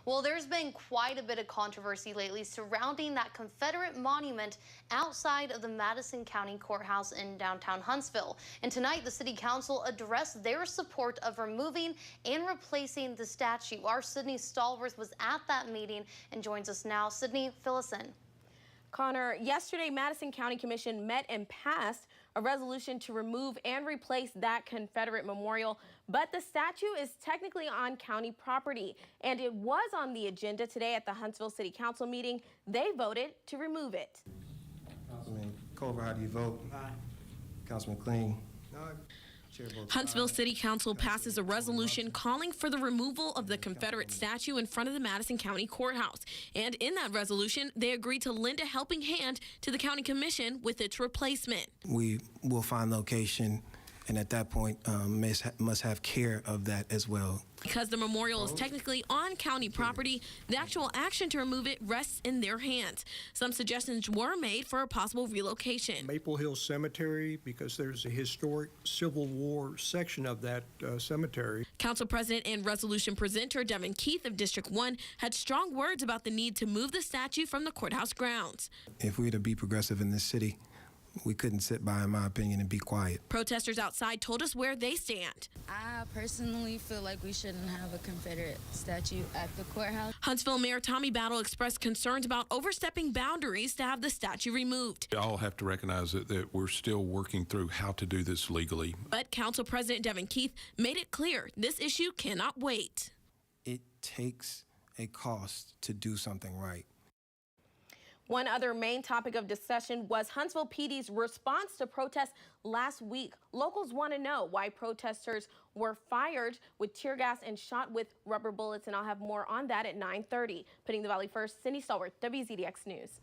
Well, there's been quite a bit of controversy lately surrounding that Confederate monument outside of the Madison County Courthouse in downtown Huntsville. And tonight, the City Council addressed their support of removing and replacing the statue. Our Sydney Stallworth was at that meeting and joins us now. Sydney, fill us in. Connor, yesterday, Madison County Commission met and passed a resolution to remove and replace that Confederate memorial, but the statue is technically on county property, and it was on the agenda today at the Huntsville City Council meeting. They voted to remove it. Councilman Culver, how do you vote? Aye. Councilman Kling? Aye. Huntsville City Council passes a resolution calling for the removal of the Confederate statue in front of the Madison County Courthouse. And in that resolution, they agreed to lend a helping hand to the County Commission with its replacement. We will find location, and at that point, must have care of that as well. Because the memorial is technically on county property, the actual action to remove it rests in their hands. Some suggestions were made for a possible relocation. Maple Hill Cemetery, because there's a historic Civil War section of that cemetery. Council President and resolution presenter Devin Keith of District 1 had strong words about the need to move the statue from the courthouse grounds. If we were to be progressive in this city, we couldn't sit by, in my opinion, and be quiet. Protesters outside told us where they stand. I personally feel like we shouldn't have a Confederate statue at the courthouse. Huntsville Mayor Tommy Battle expressed concerns about overstepping boundaries to have the statue removed. We all have to recognize that we're still working through how to do this legally. But Council President Devin Keith made it clear this issue cannot wait. It takes a cost to do something right. One other main topic of discussion was Huntsville PD's response to protests last week. Locals want to know why protesters were fired with tear gas and shot with rubber bullets, and I'll have more on that at 9:30. Putting the Valley first, Cindy Stallworth, WZDX News.